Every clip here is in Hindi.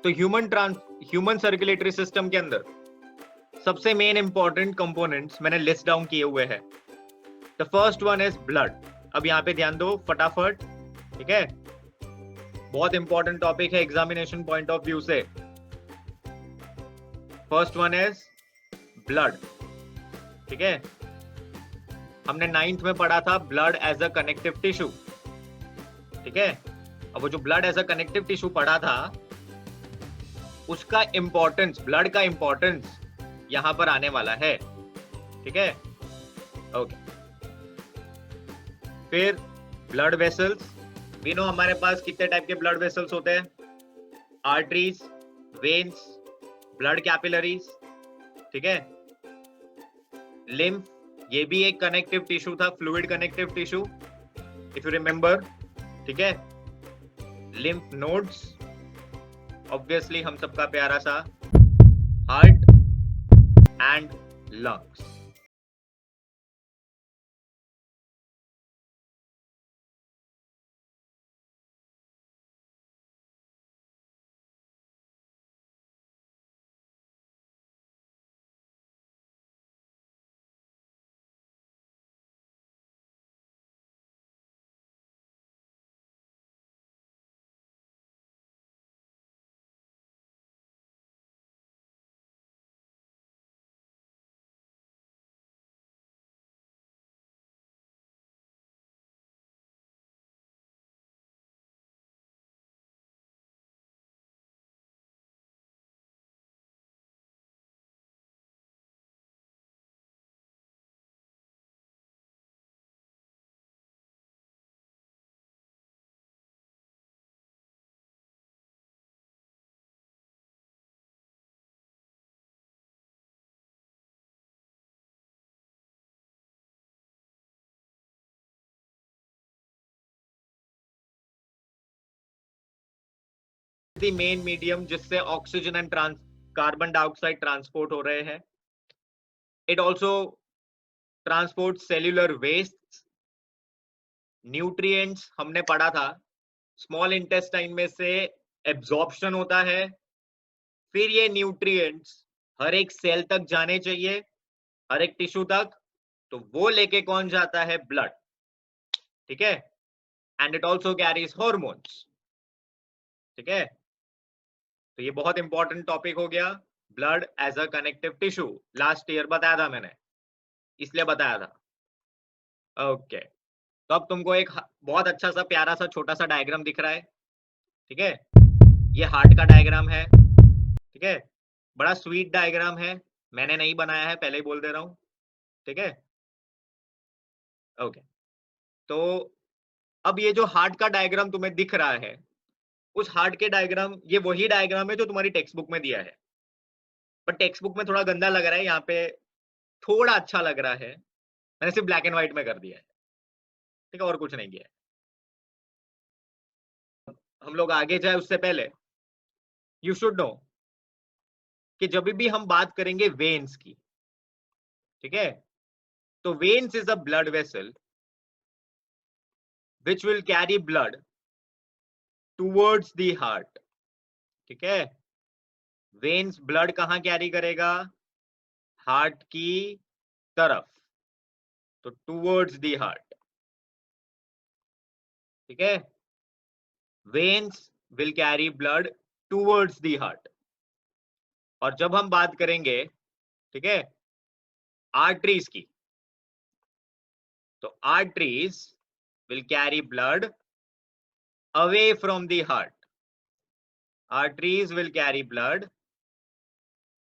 तो ह्यूमन सर्कुलेटरी सिस्टम के अंदर सबसे मेन इंपॉर्टेंट कंपोनेंट्स मैंने लिस्ट डाउन किए हुए हैं। The first one is blood. अब यहाँ पे ध्यान दो फटाफट, ठीक है, बहुत इंपॉर्टेंट टॉपिक है एग्जामिनेशन पॉइंट ऑफ व्यू से। फर्स्ट वन इज ब्लड, ठीक है। हमने 9th में पढ़ा था blood as a connective tissue, ठीक है। अब वो जो blood as a connective tissue पढ़ा था उसका इंपॉर्टेंस, ब्लड का इंपॉर्टेंस यहां पर आने वाला है, ठीक है, ओके। फिर ब्लड वेसल्स, वी नो हमारे पास कितने टाइप के ब्लड वेसल्स होते हैं, आर्टरीज, वेन्स, ब्लड कैपिलरीज, ठीक है। लिम्फ, ये भी एक कनेक्टिव टिश्यू था, fluid connective tissue if you remember, ठीक है। लिम्फ नोड्स, ऑब्वियसली हम सबका प्यारा सा heart and lungs. The main medium जिससे oxygen and carbon dioxide transport हो रहे हैं। It also transport cellular waste, nutrients हमने पढ़ा था, स्मॉल इंटेस्टाइन में से एब्जॉर्प्शन होता है, फिर ये न्यूट्रिएंट्स हर एक सेल तक जाने चाहिए, हर एक टिश्यू तक, तो वो लेके कौन जाता है, ब्लड, ठीक है। And it also carries hormones, ठीक है। तो ये बहुत इंपॉर्टेंट टॉपिक हो गया, blood as a connective tissue. Last year बताया था मैंने, इसलिए बताया था, ओके। तो अब तुमको एक बहुत अच्छा सा प्यारा सा छोटा सा डायग्राम दिख रहा है, ठीक है। ये हार्ट का डायग्राम है, ठीक है, बड़ा स्वीट डायग्राम है, मैंने नहीं बनाया है, पहले ही बोल दे रहा हूं, ठीक है, ओके। तो अब ये जो हार्ट का डायग्राम तुम्हें दिख रहा है, उस हार्ट के डायग्राम, ये वही डायग्राम है जो तुम्हारी टेक्स्ट बुक में दिया है, पर टेक्स्ट बुक में थोड़ा गंदा लग रहा है, यहाँ पे थोड़ा अच्छा लग रहा है, मैंने सिर्फ ब्लैक एंड व्हाइट में कर दिया है, ठीक है, और कुछ नहीं किया है। हम लोग आगे जाए उससे पहले यू शुड नो कि जब भी हम बात करेंगे वेन्स की, ठीक है, तो veins is a blood vessel which will carry blood towards the heart, ठीक है। वेन्स ब्लड कहां कैरी करेगा, हार्ट की तरफ, तो टूवर्ड्स द हार्ट, ठीक है। Veins will carry blood towards the heart. और जब हम बात करेंगे, ठीक है, आर्टरीज की, तो arteries will carry blood away from the heart, arteries will carry blood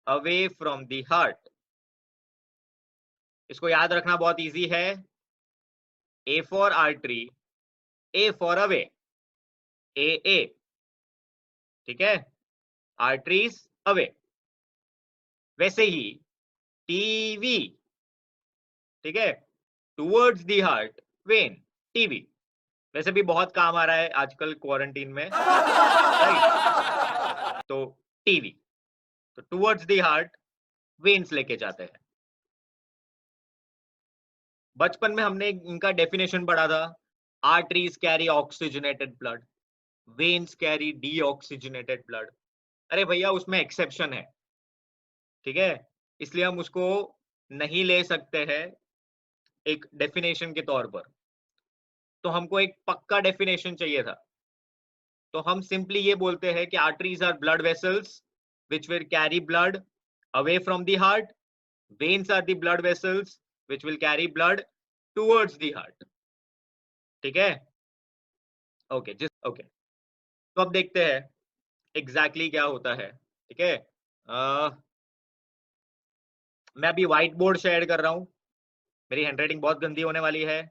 away from the heart। इसको याद रखना बहुत इजी है, A for artery, A for away, A, ठीक है, arteries away। वैसे ही टीवी, ठीक है, towards the heart, when, TV, वैसे भी बहुत काम आ रहा है आजकल क्वारंटीन में, राइट। तो टीवी, तो टूवर्ड्स दी हार्ट, वेन्स लेके जाते हैं। बचपन में हमने इनका डेफिनेशन पढ़ा था, arteries carry oxygenated blood, veins carry deoxygenated blood, अरे भैया उसमें एक्सेप्शन है, ठीक है, इसलिए हम उसको नहीं ले सकते हैं एक डेफिनेशन के तौर पर। तो हमको एक पक्का डेफिनेशन चाहिए था। तो हम सिंपली ये बोलते हैं कि arteries are blood vessels which will carry blood away from the heart. Veins are the blood vessels which will carry blood towards the heart. ठीक है? Okay, okay. तो अब देखते हैं एग्जैक्टली क्या होता है। ठीक है, मैं अभी व्हाइट बोर्ड शेयर कर रहा हूँ। मेरी हैंडराइटिंग बहुत गंदी होने वाली है,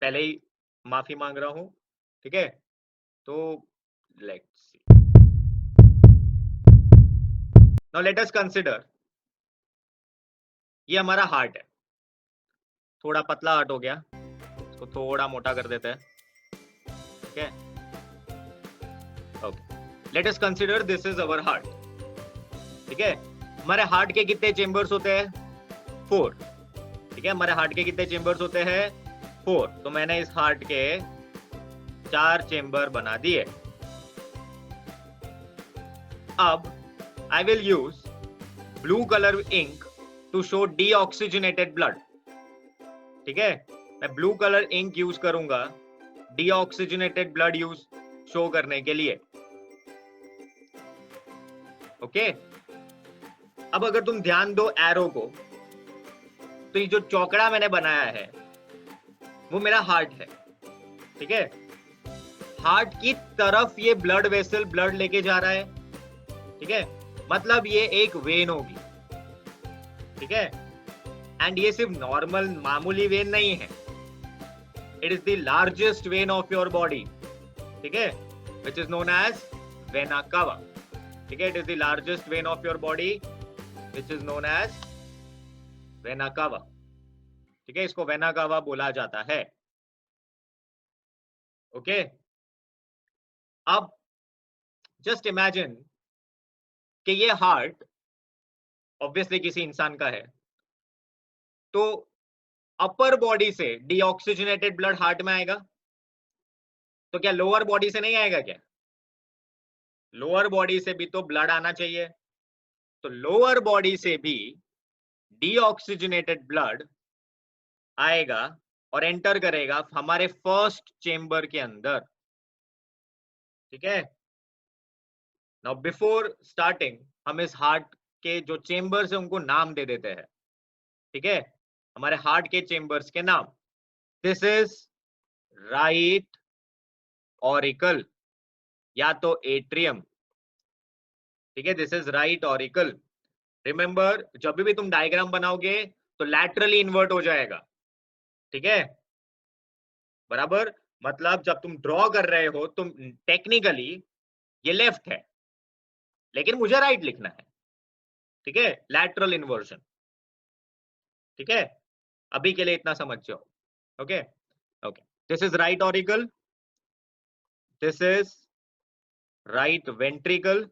पहले ही माफी मांग रहा हूँ। ठीक है, तो let's see, now let us consider, ये हमारा हार्ट है। थोड़ा पतला हार्ट हो गया, इसको थोड़ा मोटा कर देते हैं। ठीक है, okay, let us consider this is our heart. ठीक है, हमारे हार्ट के कितने चेंबर्स होते हैं? 4। ठीक है, हमारे हार्ट के कितने चेंबर्स होते हैं? 4। तो मैंने इस हार्ट के 4 चेंबर बना दिए। अब I will use blue colour ink to show deoxygenated blood. ठीक है, मैं ब्लू कलर इंक यूज करूंगा डीऑक्सीजनेटेड ब्लड यूज शो करने के लिए। ओके, अब अगर तुम ध्यान दो एरो को, तो ये जो चौकड़ा मैंने बनाया है वो मेरा हार्ट है। ठीक है, हार्ट की तरफ ये ब्लड वेसल ब्लड लेके जा रहा है। ठीक है, मतलब ये एक वेन होगी। ठीक है, एंड ये सिर्फ नॉर्मल मामूली वेन नहीं है, it is the largest vein of your body. ठीक है, which is known as vena cava. ठीक है, it is the largest vein of your body which is known as vena cava. ठीक है, इसको वेना कावा बोला जाता है। ओके, अब जस्ट इमेजिन कि ये हार्ट ऑब्वियसली किसी इंसान का है, तो अपर बॉडी से डीऑक्सीजनेटेड ब्लड हार्ट में आएगा, तो क्या लोअर बॉडी से नहीं आएगा क्या? लोअर बॉडी से भी तो ब्लड आना चाहिए, तो लोअर बॉडी से भी डीऑक्सीजनेटेड ब्लड आएगा और एंटर करेगा हमारे फर्स्ट चेंबर के अंदर। ठीक है, नाउ बिफोर स्टार्टिंग हम इस हार्ट के जो चेंबर्स है उनको नाम दे देते हैं। ठीक है, हमारे हार्ट के चेंबर्स के नाम, दिस इज राइट ऑरिकल या तो एट्रियम। ठीक है, this is right auricle. Remember, जब भी तुम डायग्राम बनाओगे तो लैटरली इन्वर्ट हो जाएगा। ठीक है, बराबर, मतलब जब तुम ड्रॉ कर रहे हो तुम टेक्निकली ये लेफ्ट है, लेकिन मुझे राइट लिखना है। ठीक है, लैटरल इन्वर्जन। ठीक है, अभी के लिए इतना समझ जाओ। Okay, okay, this is right auricle, this is right ventricle,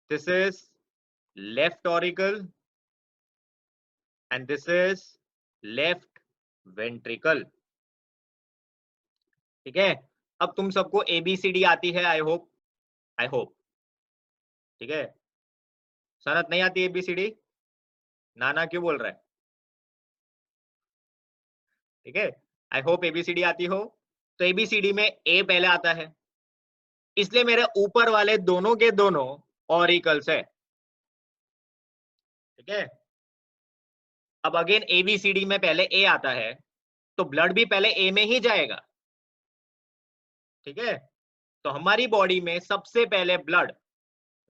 this is left auricle and this is left ventricle। ठीक है, अब तुम सबको ABCD आती है, आई होप, आई होप। ठीक है, सनत नहीं आती ABCD? नाना क्यों बोल रहा है? ठीक है, आई होप ABCD आती हो। तो ABCD में A पहले आता है, इसलिए मेरे ऊपर वाले दोनों के दोनों ऑरिकल्स है। ठीक है, अब अगेन ABCD में पहले A आता है, तो ब्लड भी पहले A में ही जाएगा। ठीक है, तो हमारी बॉडी में सबसे पहले ब्लड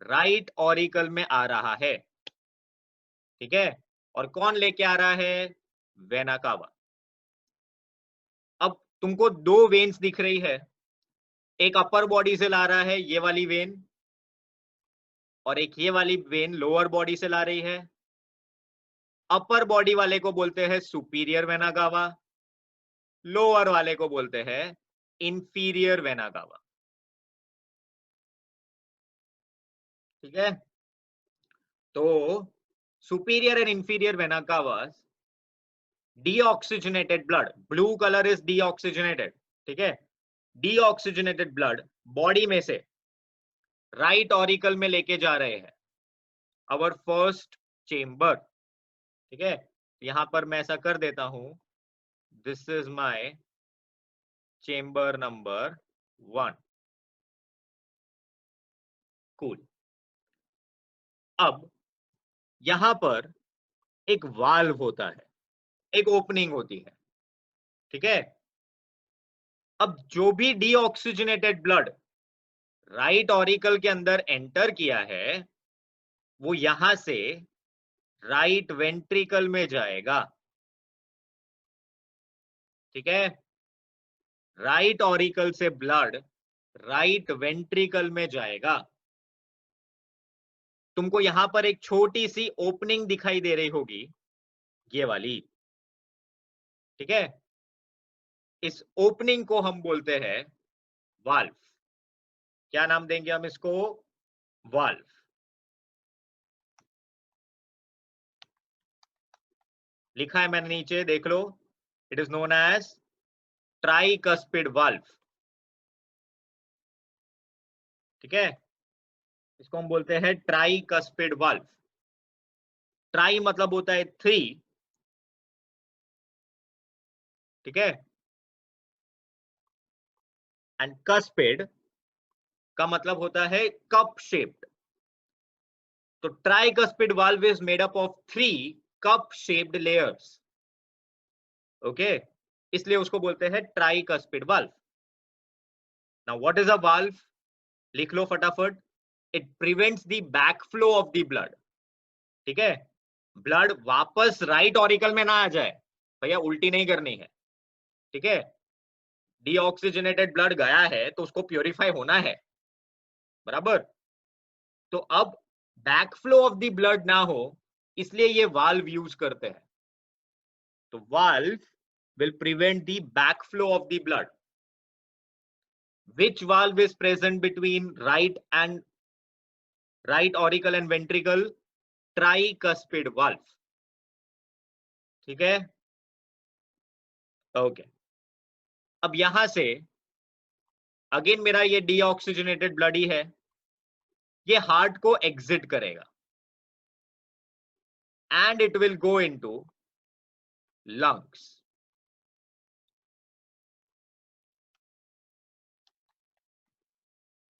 राइट ऑरिकल में आ रहा है। ठीक है, और कौन लेके आ रहा है? Vena cava. अब तुमको 2 वेन्स दिख रही है, एक अपर बॉडी से ला रहा है ये वाली वेन, और एक ये वाली वेन लोअर बॉडी से ला रही है। अपर बॉडी वाले को बोलते हैं सुपीरियर वेना कावा, लोअर वाले को बोलते हैं इंफीरियर वेना कावा। ठीक है, तो superior and inferior vena cavas deoxygenated blood, blue colour is deoxygenated. ठीक है, डीऑक्सीजनेटेड ब्लड बॉडी में से राइट ऑरिकल में लेके जा रहे हैं, आवर फर्स्ट चेम्बर। ठीक है, यहां पर मैं ऐसा कर देता हूं, this is my chamber number 1। Cool. अब यहां पर एक वाल्व होता है, एक ओपनिंग होती है। ठीक है, अब जो भी डीऑक्सीजनेटेड ब्लड राइट ऑरिकल के अंदर एंटर किया है, वो यहां से राइट वेंट्रिकल में जाएगा। ठीक है, राइट ऑरिकल से ब्लड राइट वेंट्रिकल में जाएगा। तुमको यहां पर एक छोटी सी ओपनिंग दिखाई दे रही होगी, ये वाली। ठीक है, इस ओपनिंग को हम बोलते हैं वाल्व। क्या नाम देंगे हम इसको? वाल्व। लिखा है मैंने नीचे, देख लो। It is known as tricuspid valve. ठीक है, इसको हम बोलते हैं ट्राइकस्पिड वाल्व। ट्राई मतलब होता है 3। ठीक है, एंड कस्पिड का मतलब होता है कप शेप्ड। तो tricuspid valve is made up of 3 cup shaped layers. Okay, इसलिए उसको बोलते हैं tricuspid valve. Now what is a valve? लिख लो फटाफट। It prevents the back flow of the blood. ठीक है, ब्लड वापस राइट ऑरिकल में ना आ जाए, भैया उल्टी नहीं करनी है। ठीक है, डीऑक्सीजनेटेड ब्लड गया है तो उसको प्योरीफाई होना है, बराबर। तो अब back flow of the blood ना हो, इसलिए ये वाल्व यूज करते हैं। तो valve will prevent the backflow of the blood. Which valve is present between right auricle and ventricle? Tricuspid valve. ठीक है, ओके। अब यहां से अगेन मेरा ये डीऑक्सीजनेटेड ब्लड ही है, ये हार्ट को एग्जिट करेगा and it will go into lungs.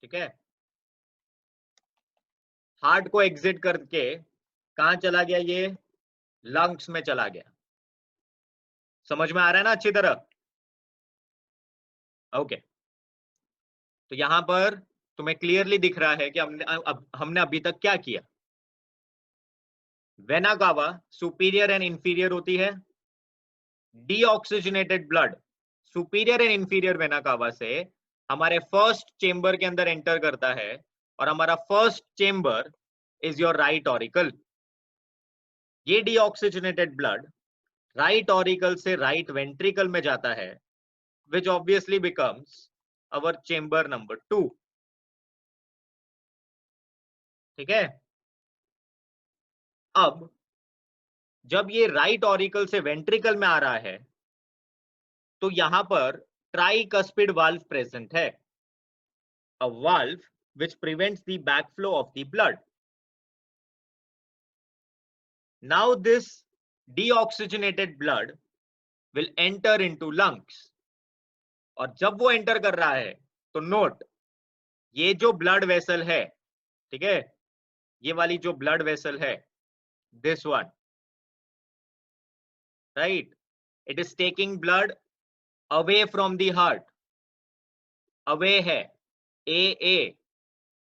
ठीक है, हार्ट को एग्जिट करके कहां चला गया? ये लंग्स में चला गया। समझ में आ रहा है ना अच्छी तरह? ओके, तो यहां पर तुम्हें क्लियरली दिख रहा है कि हमने अभी तक क्या किया। Vena cava superior and inferior होती है। Deoxygenated blood superior and inferior vena cava से हमारे फर्स्ट चेंबर के अंदर एंटर करता है, और हमारा first chamber is your right auricle. ये डीऑक्सीजनेटेड ब्लड राइट ऑरिकल से राइट वेंट्रिकल में जाता है, which obviously becomes our chamber number 2। ठीक है, अब जब ये राइट ऑरिकल से वेंट्रिकल में आ रहा है, तो यहां पर ट्राइकस्पिड वाल्व प्रेजेंट है, a valve which prevents the backflow of the blood. Now this deoxygenated blood will enter into lungs, और जब वो एंटर कर रहा है तो नोट, ये जो ब्लड वेसल है, ठीक है, ये वाली जो ब्लड वेसल है, this one, right, it is taking blood away from the heart. Away है ए,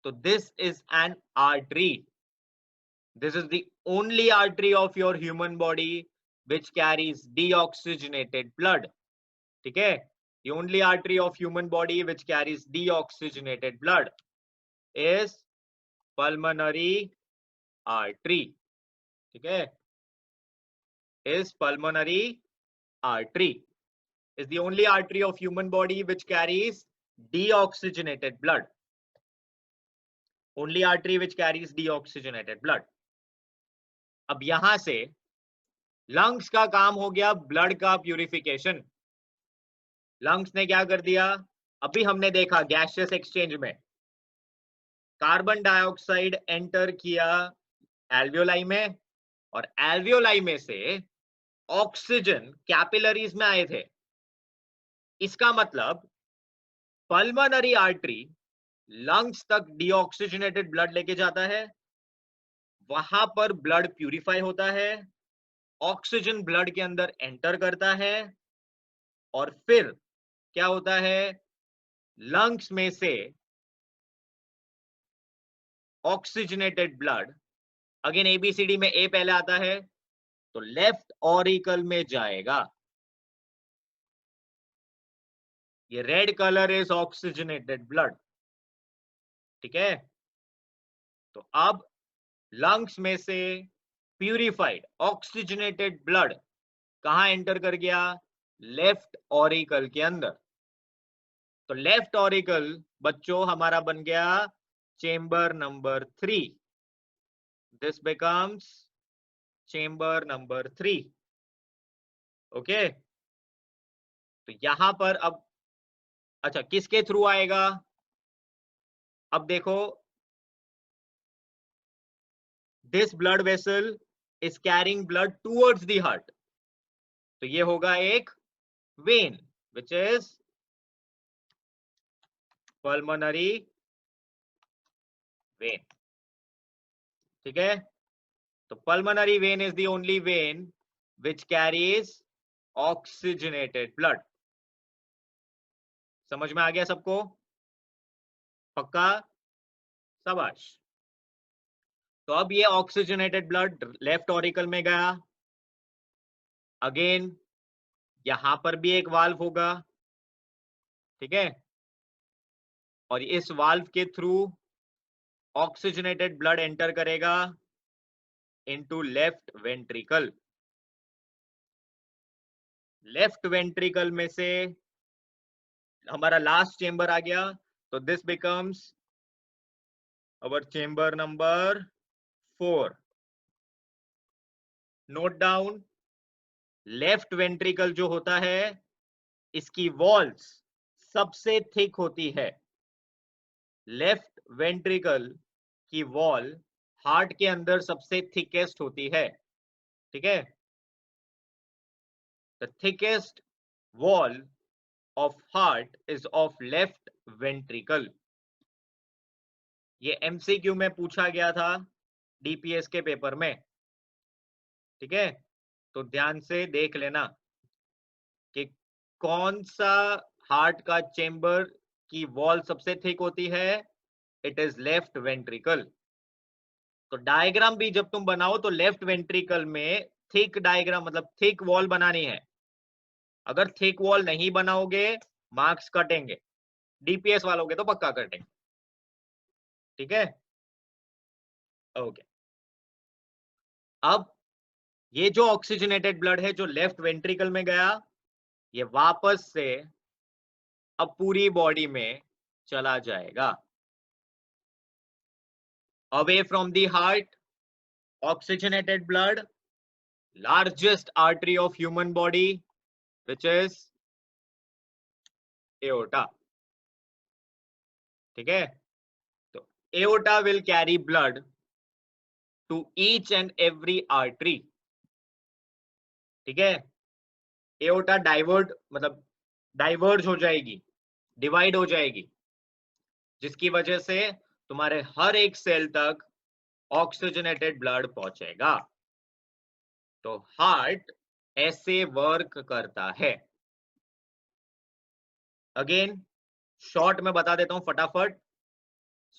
तो this is an artery. This is the only artery of your human body which carries deoxygenated blood. ठीक है, the only artery of human body which carries deoxygenated blood is pulmonary artery. ठीक है, is pulmonary artery is the only artery of human body which carries deoxygenated blood. Only artery which carries deoxygenated blood. अब यहां से लंग्स का काम हो गया ब्लड का प्यूरिफिकेशन। लंग्स ने क्या कर दिया? अभी हमने देखा गैसियस एक्सचेंज में कार्बन डाइऑक्साइड एंटर किया एल्वियोलाई में, और एल्वियोलाई में से ऑक्सीजन कैपिलरीज में आए थे। इसका मतलब पल्मोनरी आर्टरी लंग्स तक डीऑक्सीजनेटेड ब्लड लेके जाता है, वहां पर ब्लड प्यूरिफाई होता है, ऑक्सीजन ब्लड के अंदर एंटर करता है, और फिर क्या होता है, लंग्स में से ऑक्सीजनेटेड ब्लड, अगेन एबीसीडी में ए पहले आता है, तो लेफ्ट ऑरिकल में जाएगा। ये red colour is oxygenated blood, ठीक है। तो अब लंग्स में से प्यूरिफाइड ऑक्सीजनेटेड ब्लड कहां एंटर कर गया, लेफ्ट ऑरिकल के अंदर। तो लेफ्ट ऑरिकल बच्चों हमारा बन गया chamber number 3। This becomes chamber number 3। Okay, तो यहां पर अब अच्छा किसके थ्रू आएगा, अब देखो, this blood vessel is carrying blood towards the heart, तो ये होगा एक when which is pulmonary vein, ठीक है। तो pulmonary vein is the only when which carries oxygenated blood. समझ में आ गया सबको, पक्का, शाबाश। तो अब ये ऑक्सीजनेटेड ब्लड लेफ्ट ऑरिकल में गया, अगेन यहां पर भी एक वाल्व होगा, ठीक है, और इस वाल्व के थ्रू ऑक्सीजनेटेड ब्लड एंटर करेगा into left ventricle. Left ventricle में से हमारा लास्ट चेंबर आ गया, तो this becomes our chamber number 4। Note down, left ventricle जो होता है इसकी वॉल्स सबसे थिक होती है। लेफ्ट वेंट्रिकल की वॉल हार्ट के अंदर सबसे थिकेस्ट होती है, ठीक है। The thickest wall of heart is of left ventricle. ये एमसीक्यू में पूछा गया था डीपीएस के पेपर में, ठीक है। तो ध्यान से देख लेना कि कौन सा हार्ट का चेंबर की वॉल सबसे थिक होती है, इट इज लेफ्ट वेंट्रिकल। तो डायग्राम भी जब तुम बनाओ तो लेफ्ट वेंट्रिकल में थिक डायग्राम मतलब थिक वॉल बनानी है। अगर थिक वॉल नहीं बनाओगे मार्क्स कटेंगे, डीपीएस वालों के तो पक्का कटेंगे, ठीक है। ओके, अब ये जो ऑक्सीजनेटेड ब्लड है जो लेफ्ट वेंट्रिकल में गया, ये वापस से अब पूरी बॉडी में चला जाएगा। Away from the heart, oxygenated blood, largest artery of human body, which is aorta, ठीक है। तो aorta will carry blood to each and every artery, ठीक है। aorta डाइवर्ट मतलब डाइवर्ज हो जाएगी, डिवाइड हो जाएगी, जिसकी वजह से तुम्हारे हर एक सेल तक ऑक्सीजनेटेड ब्लड पहुंचेगा। तो हार्ट ऐसे वर्क करता है। अगेन शॉर्ट में बता देता हूं फटाफट,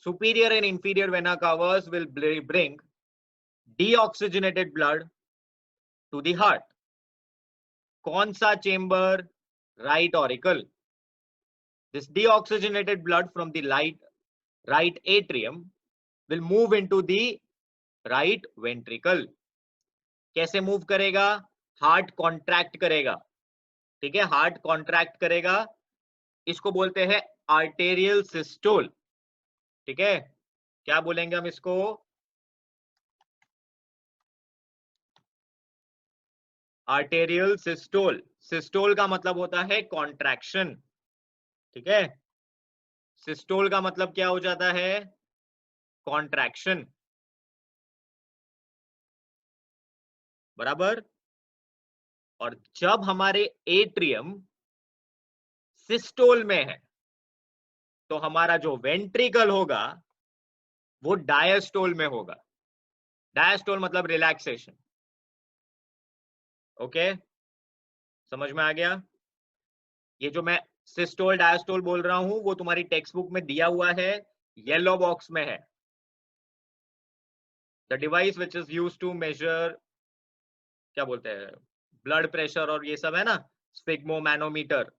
superior and inferior vena cavas will bring deoxygenated blood to the heart. कौन सा चेंबर, right auricle. This deoxygenated blood from the right atrium will move into the right ventricle. कैसे मूव करेगा, हार्ट कॉन्ट्रैक्ट करेगा, ठीक है, हार्ट कॉन्ट्रैक्ट करेगा, इसको बोलते हैं आर्टेरियल सिस्टोल, ठीक है। क्या बोलेंगे हम इसको, आर्टेरियल सिस्टोल। सिस्टोल का मतलब होता है कॉन्ट्रैक्शन, ठीक है। सिस्टोल का मतलब क्या हो जाता है, कॉन्ट्रैक्शन, बराबर। और जब हमारे एट्रियम सिस्टोल में है तो हमारा जो वेंट्रिकल होगा वो डायस्टोल में होगा। डायस्टोल मतलब रिलैक्सेशन। ओके, समझ में आ गया? ये जो मैं सिस्टोल डायस्टोल बोल रहा हूं वो तुम्हारी टेक्स्ट बुक में दिया हुआ है, येलो बॉक्स में है। The device which is used to measure, क्या बोलते हैं, ब्लड प्रेशर और ये सब है ना, स्पिग्मोमैनोमीटर,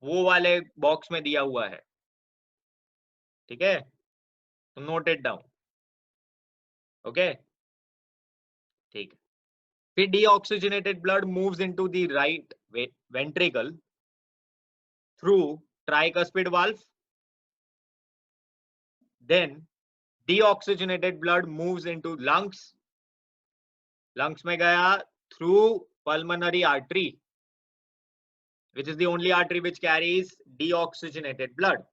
वो वाले बॉक्स में दिया हुआ है। ठीक है, तो नोट इट डाउन। ओके, ठीक है। फिर deoxygenated blood moves into the right ventricle through tricuspid valve. Then deoxygenated blood moves into lungs. Lungs में गया through pulmonary artery, which is the only artery which carries deoxygenated blood.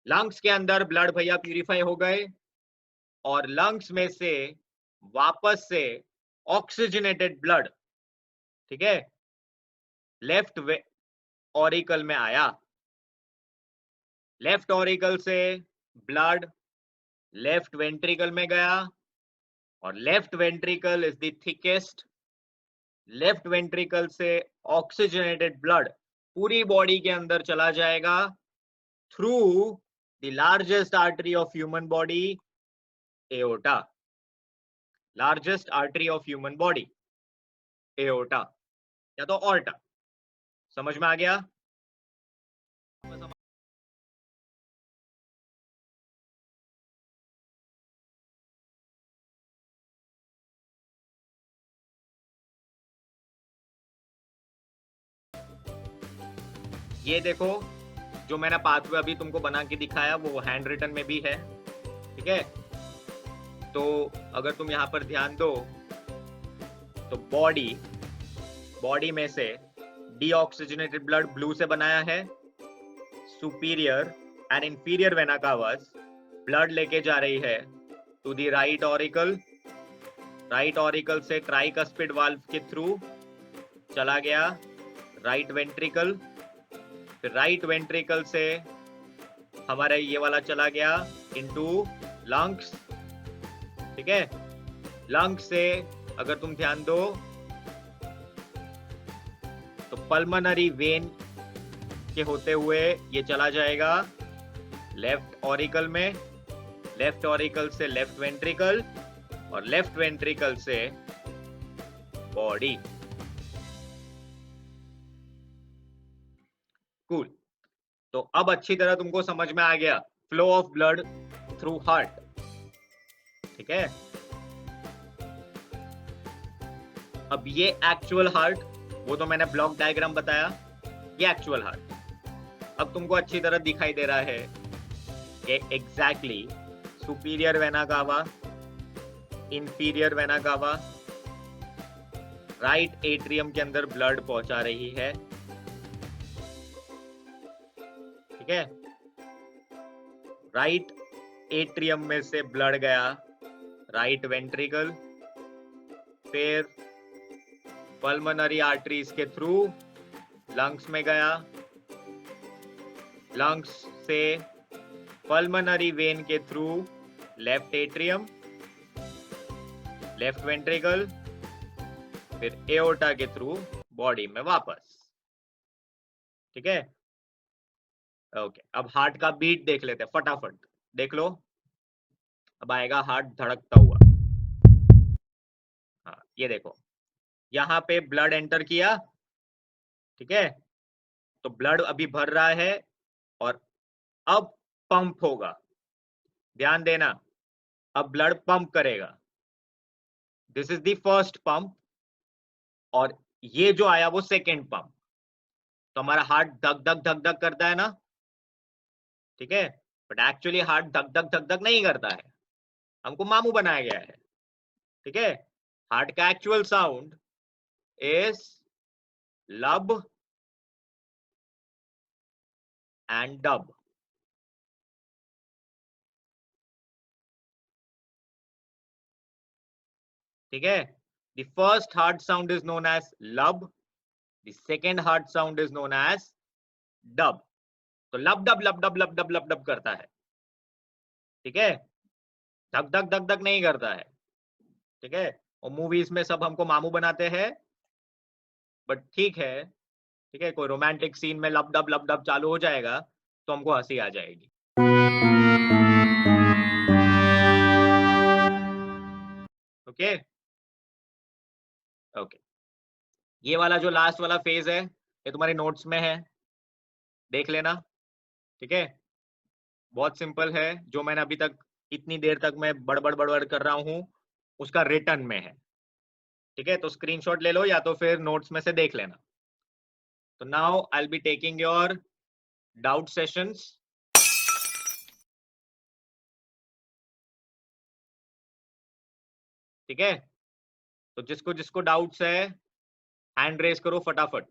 Lungs के अंदर ब्लड भैया प्यूरिफाई हो गए और लंग्स में से वापस से ऑक्सीजनेटेड ब्लड, ठीक है, लेफ्ट ऑरिकल में आया। लेफ्ट ऑरिकल से ब्लड लेफ्ट वेंट्रिकल में गया और left ventricle is the thickest. Left ventricle से ऑक्सीजनेटेड ब्लड पूरी बॉडी के अंदर चला जाएगा through the largest artery of human body, aorta. Largest artery of human body, aorta या तो ऑर्टा। समझ में आ गया? ये देखो, जो मैंने पाथवे अभी तुमको बना के दिखाया वो हैंड रिटन में भी है। ठीक है, तो अगर तुम यहाँ पर ध्यान दो तो बॉडी में से डीऑक्सीजनेटेड ब्लड ब्लू से बनाया है। Superior and inferior vena cavas blood लेके जा रही है to the right auricle. Right auricle से ट्राइकस्पिड वाल्व के थ्रू चला गया राइट वेंट्रिकल। फिर राइट वेंट्रिकल से हमारा ये वाला चला गया इनटू लंग्स। ठीक है, लंग्स से अगर तुम ध्यान दो तो पल्मोनरी वेन के होते हुए ये चला जाएगा लेफ्ट ऑरिकल में। लेफ्ट ऑरिकल से लेफ्ट वेंट्रिकल और लेफ्ट वेंट्रिकल से बॉडी। कूल। तो अब अच्छी तरह तुमको समझ में आ गया flow of blood through heart. ठीक है, अब ये एक्चुअल हार्ट, वो तो मैंने ब्लॉक डायग्राम बताया, ये एक्चुअल हार्ट अब तुमको अच्छी तरह दिखाई दे रहा है कि exactly superior vena cava, inferior vena cava right atrium के अंदर ब्लड पहुंचा रही है। ठीक है, राइट एट्रियम में से ब्लड गया राइट वेंट्रिकल, फिर पल्मोनरी आर्टरीज के थ्रू लंग्स में गया। लंग्स से पल्मोनरी वेन के through left atrium, left ventricle, फिर एओर्टा के थ्रू बॉडी में वापस। ठीक है, ओके। अब हार्ट का बीट देख लेते हैं फटाफट, देख लो। अब आएगा हार्ट धड़कता हुआ। हाँ, ये देखो, यहाँ पे ब्लड एंटर किया। ठीक है, तो ब्लड अभी भर रहा है और अब पंप होगा। ध्यान देना, अब ब्लड पंप करेगा। This is the first pump और ये जो आया वो सेकेंड पंप। तो हमारा हार्ट धक धक धक धक करता है ना। ठीक है, बट एक्चुअली हार्ट धक धक धक धक नहीं करता है, हमको मामू बनाया गया है। ठीक है, हार्ट का actual sound is lub and dub. ठीक है, the first heart sound is known as lub, the second heart sound is known as dub. तो लब डब लब डब लब डब लब डब करता है, ठीक है, धक धक धक धक नहीं करता है, ठीक है। और मूवीज में सब हमको मामू बनाते हैं, बट ठीक है, ठीक है, कोई रोमांटिक सीन में लब डब चालू हो जाएगा तो हमको हंसी आ जाएगी। ओके ओके, ये वाला जो लास्ट वाला फेज है ये तुम्हारे नोट्स में है, देख लेना, ठीक है। बहुत सिंपल है, जो मैंने अभी तक इतनी देर तक मैं बड़बड़ कर रहा हूं उसका रिटर्न में है, ठीक है। तो स्क्रीनशॉट ले लो या तो फिर नोट्स में से देख लेना। तो now I will be taking your doubt sessions. ठीक है, तो जिसको जिसको डाउट्स है हैंड रेस करो फटाफट।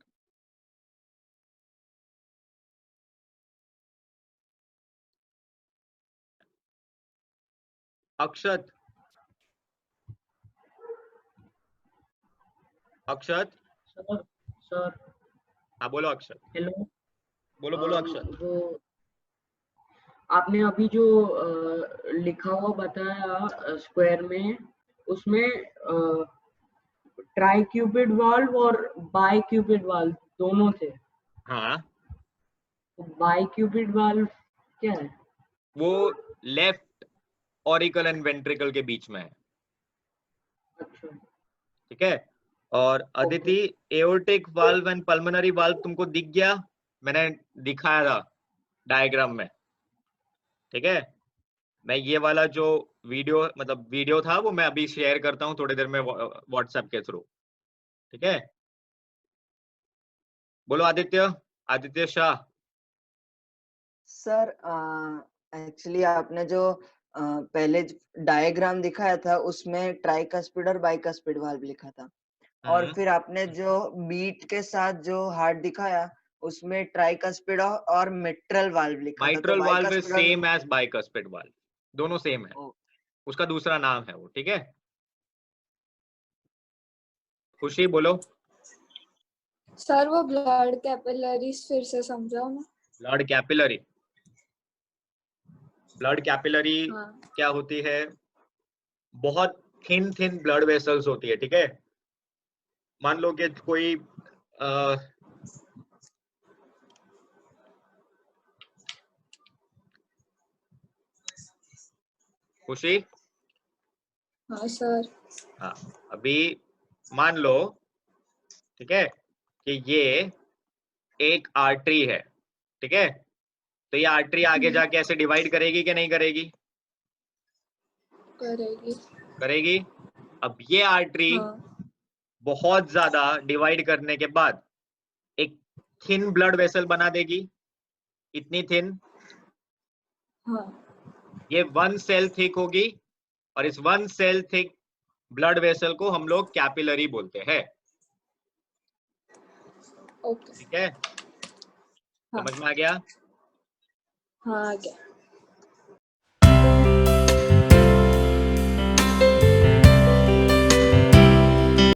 अक्षत, अक्षत, सर सर हाँ बोलो अक्षत। हेलो। बोलो बोलो अक्षत। वो आपने अभी जो लिखा हुआ बताया स्क्वायर में, उसमें ट्राई क्यूबिड वाल्व और बाई क्यूबिड वाल्व दोनों थे। हाँ, तो बाई क्यूबिड वाल्व क्या है? वो लेफ्ट ऑरिकल एंड वेंट्रिकल के बीच में है, अच्छा, ठीक है। और Aditi, aortic valve and pulmonary valve तुमको दिख गया, मैंने दिखाया था डायग्राम में, ठीक है। मैं ये वाला जो वीडियो था वो मैं अभी शेयर करता हूँ थोड़ी देर में व्हाट्सएप के थ्रू, ठीक है। बोलो आदित्य, आदित्य शाह। सर एक्चुअली आपने जो पहले डायग्राम दिखाया था उसमें ट्राइकस्पिड और बाइकस्पिड वाल्व लिखा था, और फिर आपने जो बीट के साथ जो हार्ट दिखाया उसमें ट्राइकस्पिड और मिट्रल वाल्व लिखा था। तो mitral valve is bicuspid same as bicuspid valve, दोनों सेम है, उसका दूसरा नाम है वो, ठीक है। खुशी बोलो। सर वो ब्लड कैपिलरीज फिर से समझाओ ना। ब्लड कैपिलरी, ब्लड कैपिलरी हाँ। क्या होती है? बहुत थिन थिन ब्लड वेसल्स होती है, ठीक है। मान लो कि कोई खुशी, हाँ सर। हाँ, अभी मान लो, ठीक है, कि ये एक आर्टरी है, ठीक है। तो ये आर्टरी आगे जाके ऐसे डिवाइड करेगी कि नहीं करेगी? करेगी। करेगी। अब ये आर्टरी हाँ। बहुत ज्यादा डिवाइड करने के बाद एक थिन ब्लड वेसल बना देगी, इतनी थिन, हाँ। ये 1 सेल थिक होगी, और इस 1 सेल थिक ब्लड वेसल को हम लोग कैपिलरी बोलते हैं, ओके। ठीक है। हाँ। समझ में आ गया? हाँ आ गया।